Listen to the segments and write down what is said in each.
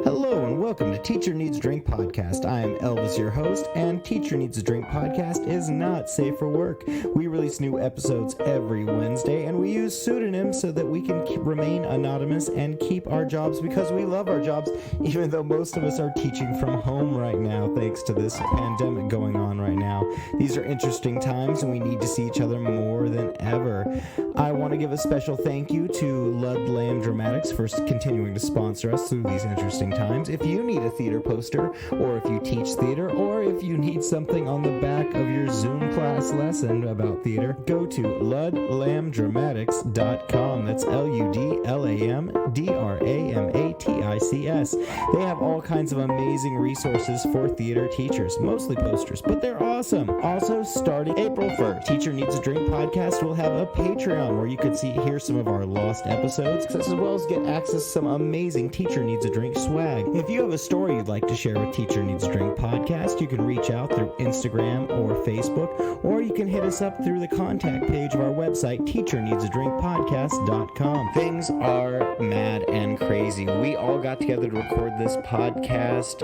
Hello and welcome to Teacher Needs a Drink Podcast. I am Elvis, your host, and Teacher Needs a Drink Podcast is not safe for work. We release new episodes every Wednesday, and we use pseudonyms so that we can remain anonymous and keep our jobs because we love our jobs, even though most of us are teaching from home right now, thanks to this pandemic going on right now. These are interesting times, and we need to see each other more than ever. I want to give a special thank you to Ludlam Dramatics for continuing to sponsor us through these interesting times. If you need a theater poster, or if you teach theater, or if you need something on the back of your Zoom class lesson about theater, go to ludlamdramatics.com. That's LUDLAMDRAMATICS. They have all kinds of amazing resources for theater teachers, mostly posters, but they're awesome. Also, starting April 1st, Teacher Needs a Drink Podcast will have a Patreon where you can hear some of our lost episodes, as well as get access to some amazing Teacher Needs a Drink swag. If you have a story you'd like to share with Teacher Needs a Drink Podcast, you can reach out through Instagram or Facebook, or you can hit us up through the contact page of our website, teacherneedsadrinkpodcast.com. Things are mad and crazy. We all got together to record this podcast.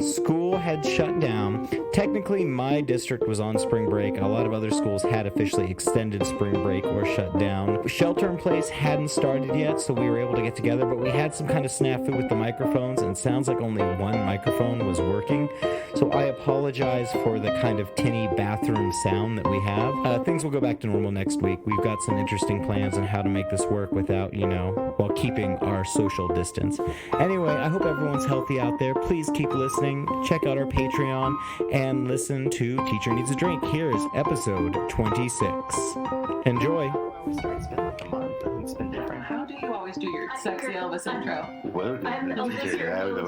School had shut down. Technically, my district was on spring break. A lot of other schools had officially extended spring break or shut down. Shelter in place hadn't started yet, so we were able to get together, but we had some kind of snafu with the microphones, and it sounds like only one microphone was working. So I apologize for the kind of tinny bathroom sound that we have. Things will go back to normal next week. We've got some interesting plans on how to make this work without, while keeping our social distance. Anyway, I hope everyone's healthy out there. Please keep listening. Check out our Patreon and listen to Teacher Needs a Drink. Here is episode 26. Enjoy. It's been like a month and it's been different. How do you always do your sexy Elvis intro? I'm Elvis, your host.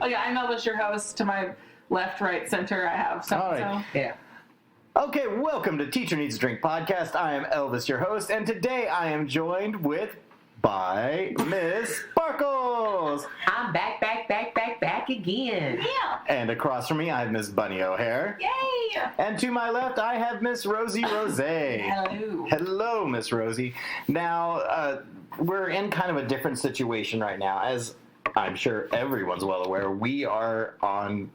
Oh yeah, I'm Elvis, your host. To my left, right, center, I have so. All right. Yeah. Okay, welcome to Teacher Needs a Drink Podcast. I am Elvis, your host, and today I am joined by Miss Sparkles. I'm back again. Yeah. And across from me, I have Miss Bunny O'Hare. Yay! And to my left, I have Miss Rosie Rose. Hello. Hello, Miss Rosie. Now, we're in kind of a different situation right now. As I'm sure everyone's well aware, we are on,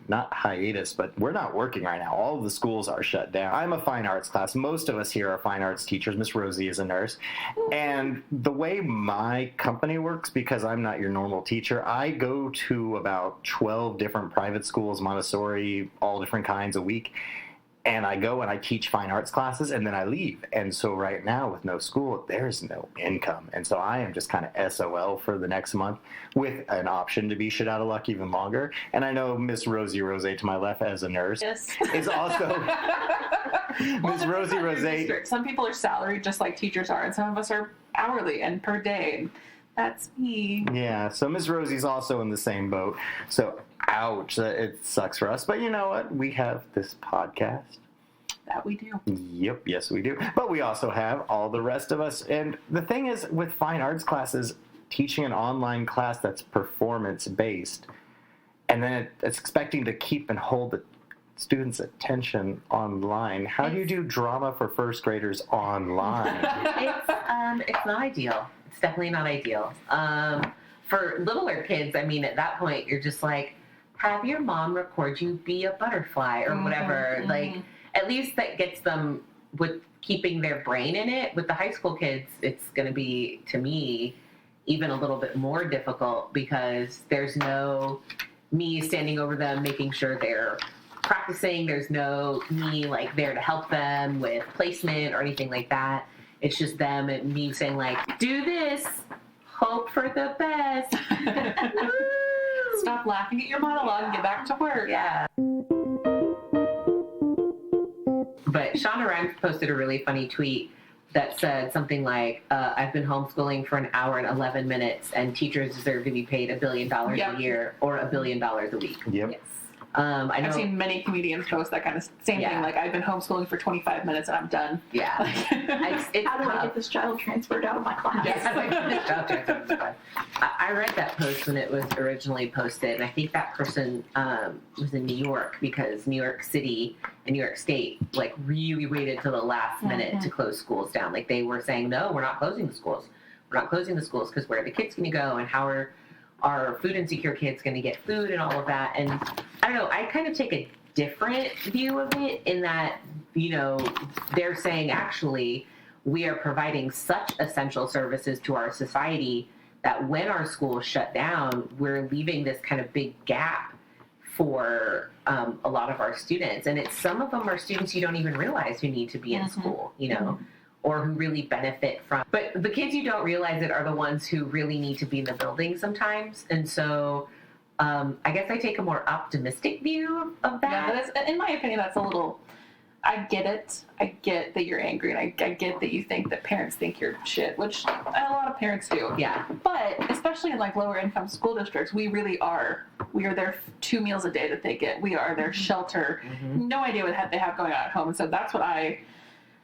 not hiatus, but we're not working right now. All of the schools are shut down. I'm a fine arts class. Most of us here are fine arts teachers. Miss Rosie is a nurse. And the way my company works, because I'm not your normal teacher, I go to about 12 different private schools, Montessori, all different kinds a week. And I go and I teach fine arts classes, and then I leave. And so right now, with no school, there's no income. And so I am just kind of SOL for the next month with an option to be shit out of luck even longer. And I know Miss Rosie Rose to my left as a nurse is also Miss Rosie Rose. Some people are salaried just like teachers are, and some of us are hourly and per day. That's me. Yeah, so Miss Rosie's also in the same boat. So, ouch, it sucks for us. But you know what? We have this podcast. That we do. Yep, yes we do. But we also have all the rest of us. And the thing is, with fine arts classes, teaching an online class that's performance-based, and then it's expecting to keep and hold the students' attention online. How do you do drama for first graders online? It's not ideal. It's definitely not ideal. For littler kids, I mean, at that point, you're just like, have your mom record you be a butterfly or whatever. Mm-hmm. Like, at least that gets them with keeping their brain in it. With the high school kids, it's going to be, to me, even a little bit more difficult because there's no me standing over them, making sure they're practicing. There's no me, there to help them with placement or anything like that. It's just them and me saying, do this, hope for the best. Stop laughing at your monologue and get back to work. Yeah. But Shonda Rhimes posted a really funny tweet that said something like, I've been homeschooling for an hour and 11 minutes, and teachers deserve to be paid $1 billion a year or $1 billion a week. Yep. Yes. I've seen many comedians post that kind of same thing. I've been homeschooling for 25 minutes and I'm done. Yeah. How do I get this child transferred out of my class? I read that post when it was originally posted, and I think that person was in New York because New York City and New York State really waited till the last minute to close schools down. They were saying, no, we're not closing the schools. we're not closing the schools because where are the kids going to go, and how are our food insecure kids going to get food and all of that. And I don't know, I kind of take a different view of it in that, they're saying actually we are providing such essential services to our society that when our schools shut down, we're leaving this kind of big gap for a lot of our students. And some of them are students you don't even realize who need to be in school, or who really benefit from. But the kids you don't realize it are the ones who really need to be in the building sometimes. And so I guess I take a more optimistic view of that. Yeah, in my opinion, that's a little... I get it. I get that you're angry, and I get that you think that parents think you're shit, which a lot of parents do. Yeah. But especially in like lower income school districts, we really are. We are their 2 meals a day that they get. We are their shelter. No idea what they have going on at home. And so that's what I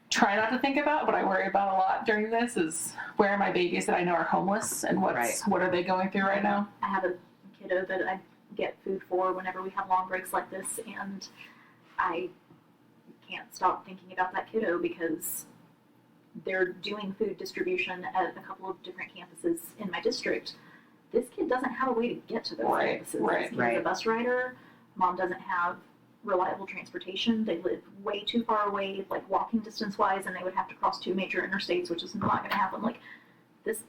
try not to think about. What I worry about a lot during this is where are my babies that I know are homeless, and what are they going through right now? I have a kiddo that I get food for whenever we have long breaks like this, and I can't stop thinking about that kiddo because they're doing food distribution at a couple of different campuses in my district. This kid doesn't have a way to get to those campuses. He's a bus rider. Mom doesn't have reliable transportation. They live way too far away, like walking distance wise, and they would have to cross 2 major interstates, which is not going to happen. Like this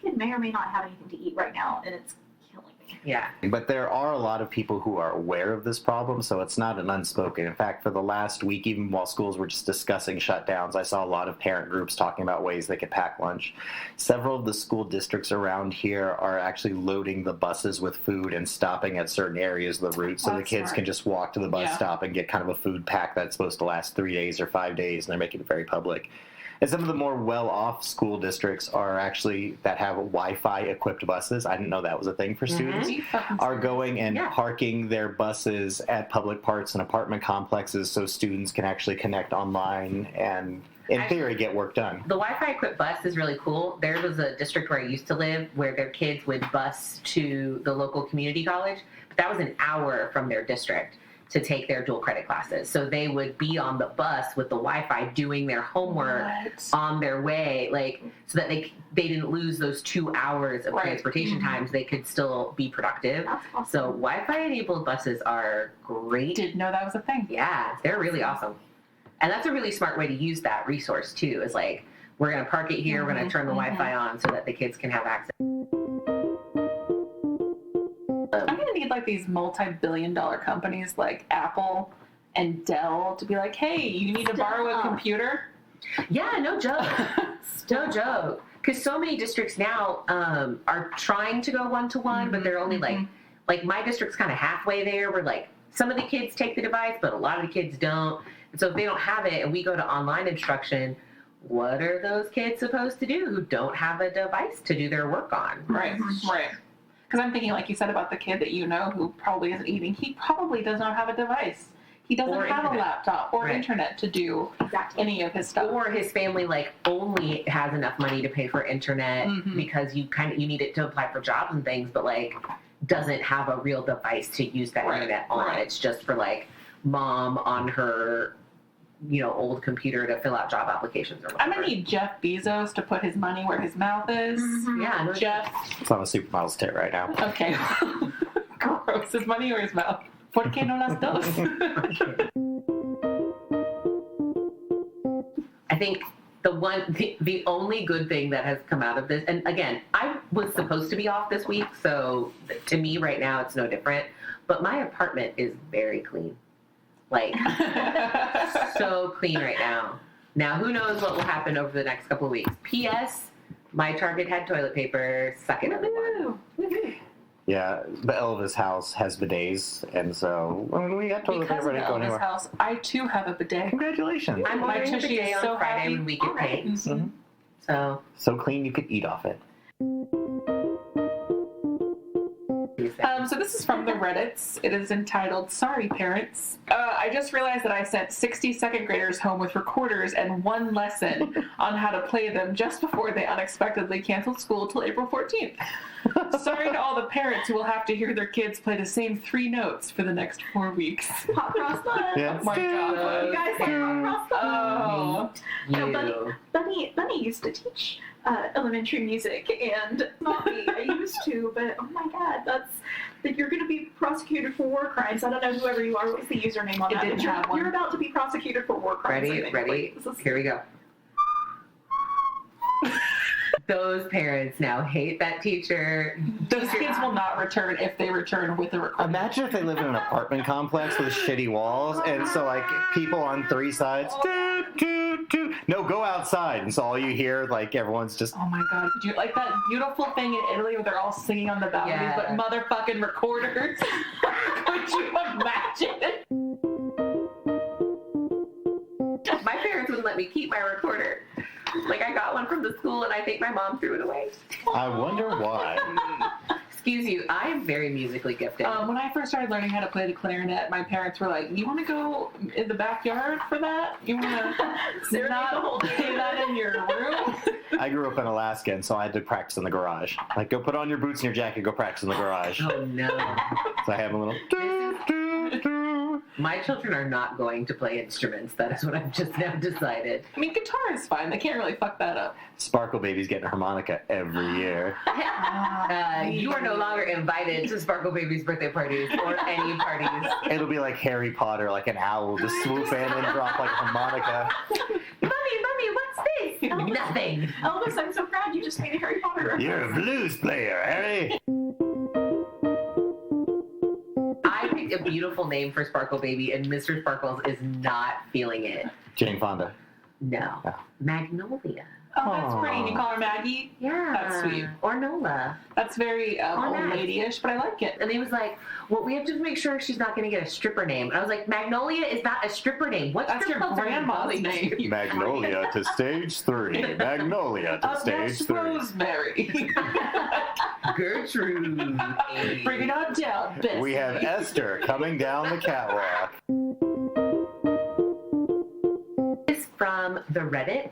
kid may or may not have anything to eat right now, and it's killing me. Yeah. But there are a lot of people who are aware of this problem, so it's not an unspoken. In fact, for the last week, even while schools were just discussing shutdowns, I saw a lot of parent groups talking about ways they could pack lunch. Several of the school districts around here are actually loading the buses with food and stopping at certain areas of the route so the kids can just walk to the bus stop and get kind of a food pack that's supposed to last 3 days or 5 days, and they're making it very public. And some of the more well-off school districts are actually that have Wi-Fi equipped buses. I didn't know that was a thing for students. Are going and parking their buses at public parks and apartment complexes so students can actually connect online and, in theory, get work done. The Wi-Fi equipped bus is really cool. There was a district where I used to live where their kids would bus to the local community college, but that was an hour from their district to take their dual credit classes. So they would be on the bus with the Wi-Fi doing their homework on their way, like so that they didn't lose those 2 hours of transportation times. They could still be productive. Awesome. So Wi-Fi enabled buses are great. Didn't know that was a thing. Yeah, they're really awesome. And that's a really smart way to use that resource too, is like, we're going to park it here, we're going to turn the Wi-Fi on so that the kids can have access. I'm going to need like these multi-billion-dollar companies like Apple and Dell to be like, hey, you need to borrow a computer? Yeah, no joke. No joke. Because so many districts now are trying to go one-to-one, but they're only like my district's kind of halfway there where like some of the kids take the device, but a lot of the kids don't. And so if they don't have it and we go to online instruction, what are those kids supposed to do who don't have a device to do their work on? Right. Because I'm thinking, like you said, about the kid that you know who probably isn't eating. He probably does not have a device. He doesn't have a laptop or internet to do any of his stuff. Or his family only has enough money to pay for internet because you need it to apply for jobs and things, but doesn't have a real device to use that internet on. It's just for mom on her old computer to fill out job applications or whatever. I'm gonna need Jeff Bezos to put his money where his mouth is. Yeah, Jeff. It's on a supermodel's tit right now. Okay. Gross. His money or his mouth? ¿Por qué no las dos? I think the only good thing that has come out of this, and again, I was supposed to be off this week, so to me right now it's no different, but my apartment is very clean. So clean right now. Now, who knows what will happen over the next couple of weeks. P.S. My Target had toilet paper. Suck it up and down. Yeah, the Elvis house has bidets, and so we got toilet Because paper of ready to go Elvis' anywhere. house, I too have a bidet. Congratulations. I'm My ordering a tushy bidet is on so Friday happy. when we get paid. So clean you could eat off it. So this is from the Reddits. It is entitled, Sorry Parents. I just realized that I sent 60 second graders home with recorders and one lesson on how to play them just before they unexpectedly canceled school till April 14th. Sorry to all the parents who will have to hear their kids play the same 3 notes for the next 4 weeks. Hot cross buns. Yeah. Oh my god. You guys say hot cross buns. Oh. No, Bunny used to teach elementary music, and not me. I used to, but oh my god, that you're going to be prosecuted for war crimes. I don't know whoever you are. What was the username on It that? didn't But have one. You're about to be prosecuted for war crimes. I think. Ready? Like, this is- Here we go. Those parents now hate that teacher. Those kids will not return if they return with a recording. Imagine if they live in an apartment complex with shitty walls, and so like people on 3 sides. Doo, doo, doo. No, go outside, and so all you hear, like everyone's just. Oh my god, could you like that beautiful thing in Italy where they're all singing on the balconies, Yeah. but motherfucking recorders? Could you imagine? My parents wouldn't let me keep my recorder. Like, I got one from the school, and I think my mom threw it away. I wonder why. Excuse you, I am very musically gifted. When I first started learning how to play the clarinet, my parents were like, "You want to go in the backyard for that? You want to not play that in your room?" I grew up in Alaska, and so I had to practice in the garage. Like, go put on your boots and your jacket, go practice in the garage. Oh, no. So I have a little. Doo, doo, doo. My children are not going to play instruments. That is what I've just now decided. I mean, guitar is fine. They can't really fuck that up. Sparkle Baby's getting a harmonica every year. You are no longer invited to Sparkle Baby's birthday parties or any parties. It'll be like Harry Potter, like an owl will just swoop in and drop like a harmonica. Mommy, what's this? Nothing. Elvis, I'm so proud you just made a Harry Potter reference. You're a blues player, Harry. I picked a beautiful name for Sparkle Baby, and Mr. Sparkles is not feeling it. Jane Fonda. No. Oh. Magnolia. Oh, that's Aw. pretty. You call her Maggie? Yeah. That's sweet. Or Nola. That's very old Max. lady-ish, but I like it. And he was like, well, we have to make sure she's not going to get a stripper name. And I was like, Magnolia is not a stripper name. What That's strip your clubs are you grandma's going name. to? Magnolia to stage 3. Magnolia to stage That's 3. Rosemary. Gertrude. Bring it on down, Bessie. We have Esther coming down the catwalk. This is from the Reddits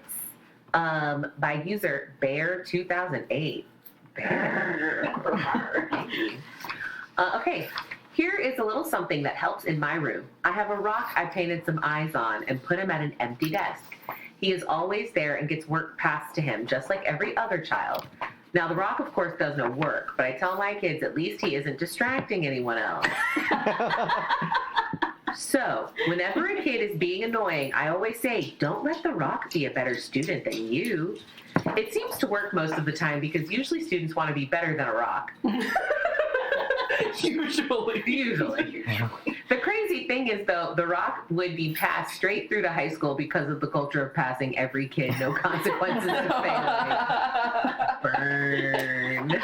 by user Bear2008. Bear. Okay, here is a little something that helps in my room. I have a rock I painted some eyes on and put him at an empty desk. He is always there and gets work passed to him, just like every other child. Now, the rock, of course, does no work, but I tell my kids at least he isn't distracting anyone else. So, whenever a kid is being annoying, I always say, don't let the rock be a better student than you. It seems to work most of the time because usually students want to be better than a rock. Usually. The crazy thing is, though, the rock would be passed straight through to high school because of the culture of passing every kid, no consequences to fail. Burn.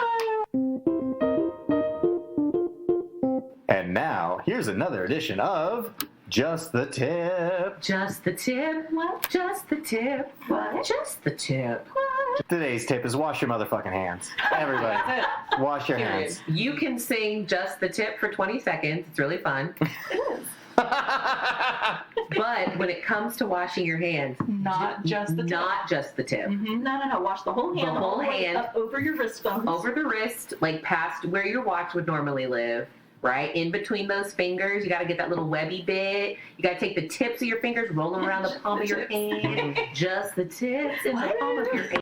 And now, here's another edition of Just the Tip. Just the tip. What? Just the tip. What? Just the tip. What? Today's tip is wash your motherfucking hands. Everybody, That's it. wash your Period. hands. You can sing Just the Tip for 20 seconds. It's really fun. But when it comes to washing your hands, Not just the tip. not just the tip. Mhm. No. Wash the whole hand. The whole all way hand. up over your wrist bones. Over the wrist, like past where your watch would normally live, right? In between those fingers, you got to get that little webby bit. You got to take the tips of your fingers, roll them around the palm of your hand. Just the tips in the palm of your hand.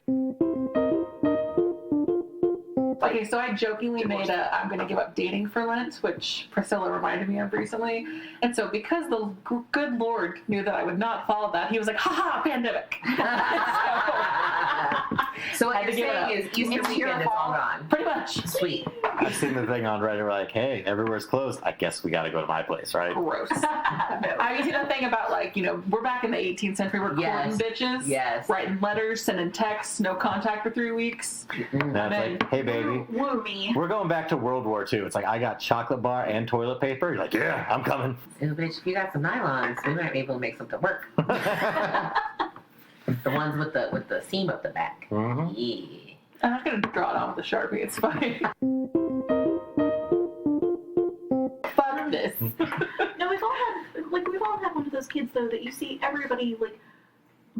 Okay, so I jokingly made a I'm going to give up dating for Lent, which Priscilla reminded me of recently. And so because the good Lord knew that I would not follow that, he was like, haha, pandemic. So what Had to you're give it saying is Easter It's your weekend is all fault. gone. Pretty much. Sweet. I've seen the thing on Reddit like, hey, everywhere's closed. I guess we got to go to my place, right? Gross. I see that thing about, like, we're back in the 18th century. We're Yes. courting bitches. Yes. Writing letters, sending texts, no contact for 3 weeks. Now it's like, hey, baby, Woo me. we're going back to World War II. It's like, I got chocolate bar and toilet paper. You're like, yeah, I'm coming. Oh, bitch, if you got some nylons, we might be able to make something work. The ones with the seam up the back. Mhm. Yeah. I'm not going to draw it on with a Sharpie. It's fine. those kids, though, that you see everybody, like,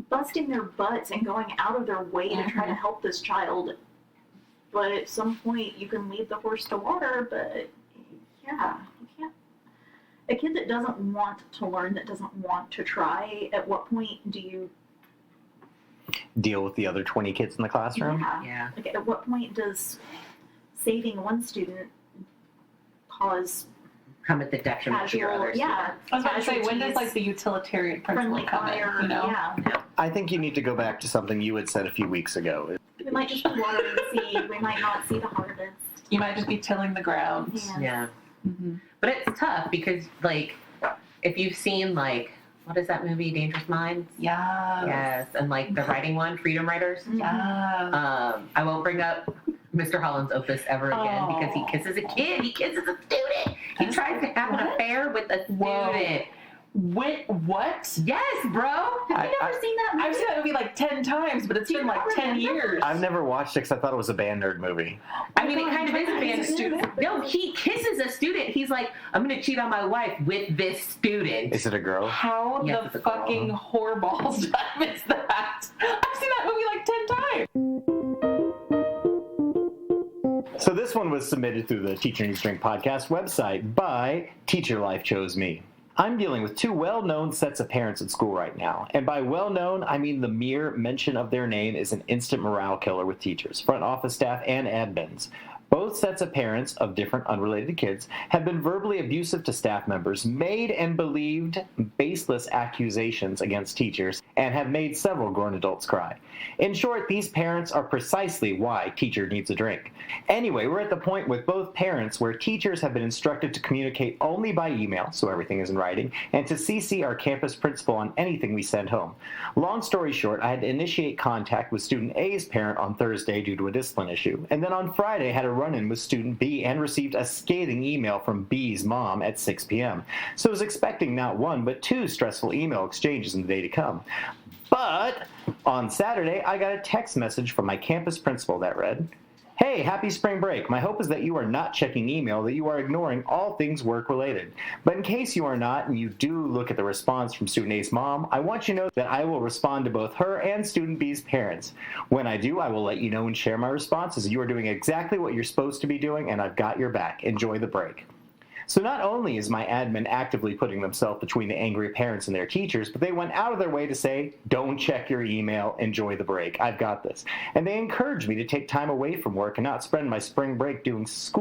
busting their butts and going out of their way to try to help this child. But at some point, you can lead the horse to water, but, yeah, you can't. A kid that doesn't want to learn, that doesn't want to try, at what point do you deal with the other 20 kids in the classroom? Yeah. Like, at what point does saving one student cause Come at the detriment to your casual, other yeah, students. I was about to say, when does casualties, like the utilitarian principle friendly come in? fire, You know, yeah. I think you need to go back to something you had said a few weeks ago. We might just be watering the seed. We might not see the harvest. you might just be tilling the ground. Yeah. Mm-hmm. But it's tough because, like, if you've seen, like, what is that movie, Dangerous Minds? Yeah. Yes. And, like, the writing one, Freedom Writers. Yeah. I won't bring up Mr. Holland's opus ever again because he kisses a kid. He kisses a student. He tries to have an affair with a student. Whoa. Wait, what? Yes, bro. Have you never seen that movie? I've seen that movie like 10 times, but it's been like 10 years. I've never watched it because I thought it was a band nerd movie. I mean, it kind of is a band student. No, he kisses a student. He's like, I'm going to cheat on my wife with this student. Is it a girl? How Yes, the it's a girl. fucking whoreballs time is that? I've seen that movie like 10 times. So this one was submitted through the Teacher Needs Drink podcast website by Teacher Life Chose Me. I'm dealing with two well-known sets of parents at school right now. And by well-known, I mean the mere mention of their name is an instant morale killer with teachers, front office staff, and admins. Both sets of parents of different unrelated kids have been verbally abusive to staff members, made and believed baseless accusations against teachers, and have made several grown adults cry. In short, these parents are precisely why Teacher Needs a Drink. Anyway, we're at the point with both parents where teachers have been instructed to communicate only by email, so everything is in writing, and to CC our campus principal on anything we send home. Long story short, I had to initiate contact with student A's parent on Thursday due to a discipline issue, and then on Friday had a run-in with student B and received a scathing email from B's mom at 6 p.m. So I was expecting not one, but two stressful email exchanges in the day to come. But on Saturday, I got a text message from my campus principal that read, "Hey, happy spring break. My hope is that you are not checking email, that you are ignoring all things work-related. But in case you are not, and you do look at the response from student A's mom, I want you to know that I will respond to both her and student B's parents. When I do, I will let you know and share my responses. You are doing exactly what you're supposed to be doing, and I've got your back. Enjoy the break." So not only is my admin actively putting themselves between the angry parents and their teachers, but they went out of their way to say, don't check your email, enjoy the break, I've got this. And they encouraged me to take time away from work and not spend my spring break doing school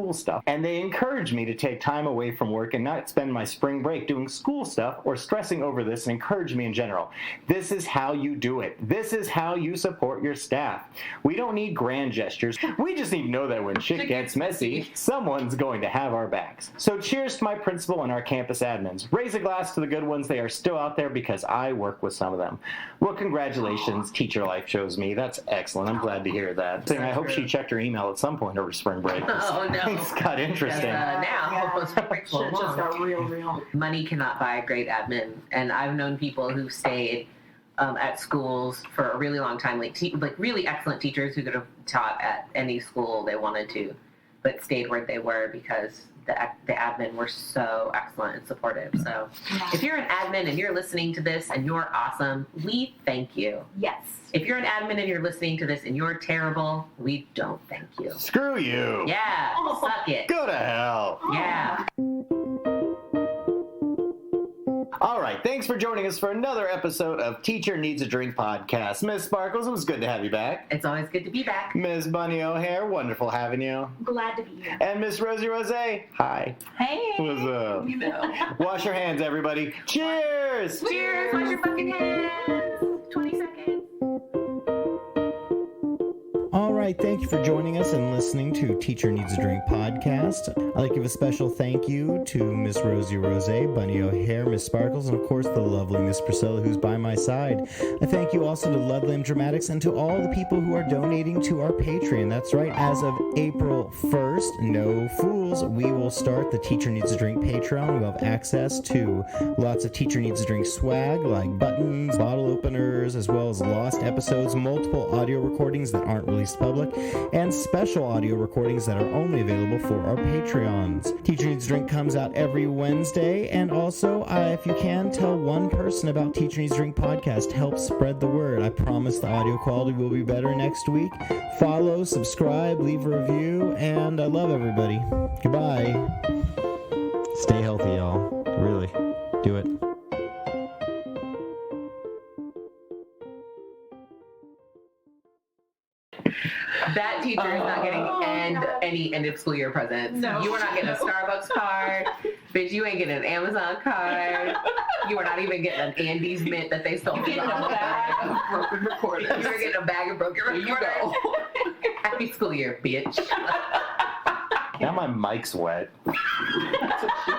stuff. Or stressing over this and encourage me in general. This is how you do it. This is how you support your staff. We don't need grand gestures. We just need to know that when shit gets messy, someone's going to have our backs. So cheers to my principal and our campus admins. Raise a glass to the good ones. They are still out there because I work with some of them. Well, congratulations, Teacher Life Chose Me. That's excellent. I'm glad to hear that. I hope she checked her email at some point over spring break. Oh, no. Things got interesting. Now, Shit just got real. money cannot buy a great admin. And I've known people who stayed at schools for a really long time, like really excellent teachers who could have taught at any school they wanted to, but stayed where they were because the admin were so excellent and supportive. So if you're an admin and you're listening to this and you're awesome, we thank you. Yes. If you're an admin and you're listening to this and you're terrible, we don't thank you. Screw you. Yeah, suck it. Go to hell. Yeah. All right, thanks for joining us for another episode of Teacher Needs a Drink podcast. Miss Sparkles, it was good to have you back. It's always good to be back. Miss Bunny O'Hare, wonderful having you. Glad to be here. And Miss Rosie Rose, hi. Hey. What's up? You know. Wash your hands, everybody. Cheers! Cheers! Wash your fucking hands! 20 seconds. All right, thank you for joining us and listening to Teacher Needs a Drink podcast. I'd like to give a special thank you to Miss Rosie Rose, Bunny O'Hare, Miss Sparkles, and of course the lovely Miss Priscilla who's by my side. A thank you also to Ludlam Dramatics and to all the people who are donating to our Patreon. That's right, as of April 1st, no fools, we will start the Teacher Needs a Drink Patreon. We'll have access to lots of Teacher Needs a Drink swag like buttons, bottle openers, as well as lost episodes, multiple audio recordings that aren't released publicly, public, and special audio recordings that are only available for our Patreons. Teacher Needs a Drink comes out every Wednesday, and also, if you can, tell one person about Teacher Needs a Drink podcast. Help spread the word. I promise the audio quality will be better next week. Follow, subscribe, leave a review, and I love everybody. Goodbye. Stay healthy, y'all. Really. Do it. That teacher is not getting any end of school year presents. No. You are not getting a Starbucks card. Bitch, you ain't getting an Amazon card. You are not even getting an Andes mint that they stole from Getting a bag of broken recorders. You're getting a bag of broken recorders. There you go. Happy school year, bitch. Now my mic's wet. That's what she